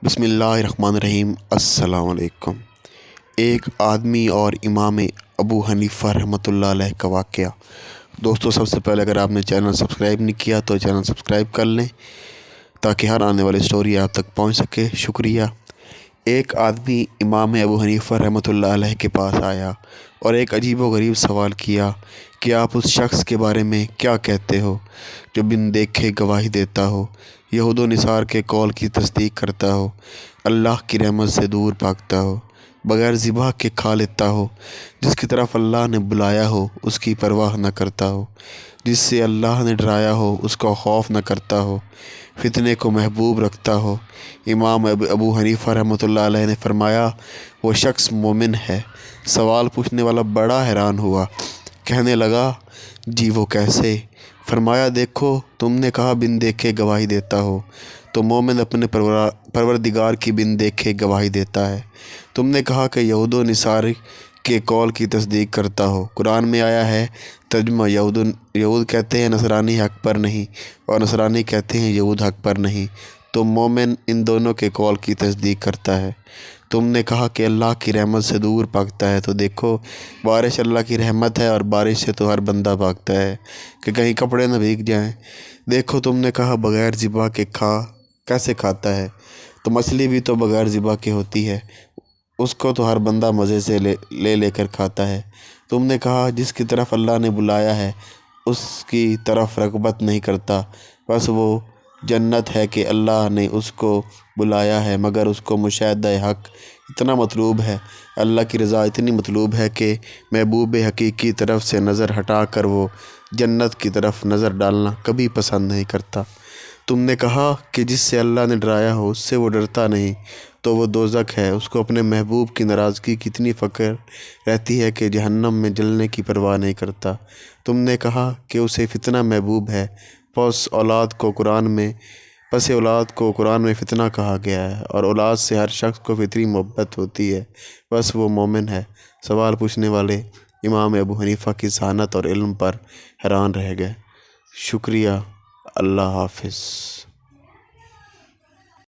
بسم اللہ الرحمن الرحیم۔ السلام علیکم۔ ایک آدمی اور امام ابو حنیفہ رحمۃ اللہ علیہ کا واقعہ۔ دوستو، سب سے پہلے اگر آپ نے چینل سبسکرائب نہیں کیا تو چینل سبسکرائب کر لیں تاکہ ہر آنے والی سٹوری آپ تک پہنچ سکے۔ شکریہ۔ ایک آدمی امام ابو حنیفہ رحمۃ اللہ علیہ کے پاس آیا اور ایک عجیب و غریب سوال کیا کہ آپ اس شخص کے بارے میں کیا کہتے ہو جو بن دیکھے گواہی دیتا ہو، یہود و نصارہ کے قول کی تصدیق کرتا ہو، اللہ کی رحمت سے دور بھاگتا ہو، بغیر ذبح کے کھا لیتا ہو، جس کی طرف اللہ نے بلایا ہو اس کی پرواہ نہ کرتا ہو، جس سے اللہ نے ڈرایا ہو اس کا خوف نہ کرتا ہو، فتنے کو محبوب رکھتا ہو۔ امام ابو حنیفہ رحمۃ اللہ علیہ نے فرمایا، وہ شخص مومن ہے۔ سوال پوچھنے والا بڑا حیران ہوا، کہنے لگا، جی وہ کیسے؟ فرمایا، دیکھو، تم نے کہا بن دیکھے گواہی دیتا ہو، تو مومن اپنے پروردگار کی بن دیکھے گواہی دیتا ہے۔ تم نے کہا کہ یہود و نصارہ کے قول کی تصدیق کرتا ہو۔ قرآن میں آیا ہے، ترجمہ، یہود کہتے ہیں نصرانی حق پر نہیں اور نصرانی کہتے ہیں یہود حق پر نہیں، تو مومن ان دونوں کے قول کی تصدیق کرتا ہے۔ تم نے کہا کہ اللہ کی رحمت سے دور بھاگتا ہے، تو دیکھو، بارش اللہ کی رحمت ہے اور بارش سے تو ہر بندہ بھاگتا ہے کہ کہیں کپڑے نہ بھیگ جائیں۔ دیکھو، تم نے کہا بغیر ذبح کے کیسے کھاتا ہے، تو مچھلی بھی تو بغیر ذبح کے ہوتی ہے، اس کو تو ہر بندہ مزے سے لے کر کھاتا ہے۔ تم نے کہا جس کی طرف اللہ نے بلایا ہے اس کی طرف رغبت نہیں کرتا، بس وہ جنت ہے کہ اللہ نے اس کو بلایا ہے، مگر اس کو مشاہدہ حق اتنا مطلوب ہے، اللہ کی رضا اتنی مطلوب ہے کہ محبوب حقیقی طرف سے نظر ہٹا کر وہ جنت کی طرف نظر ڈالنا کبھی پسند نہیں کرتا۔ تم نے کہا کہ جس سے اللہ نے ڈرایا ہو اس سے وہ ڈرتا نہیں، تو وہ دوزخ ہے، اس کو اپنے محبوب کی ناراضگی کی اتنی فکر رہتی ہے کہ جہنم میں جلنے کی پرواہ نہیں کرتا۔ تم نے کہا کہ اسے فتنہ محبوب ہے، پس اولاد کو قرآن میں فتنہ کہا گیا ہے، اور اولاد سے ہر شخص کو فطری محبت ہوتی ہے، بس وہ مومن ہے۔ سوال پوچھنے والے امام ابو حنیفہ کی ذہانت اور علم پر حیران رہ گئے۔ شکریہ۔ اللہ حافظ۔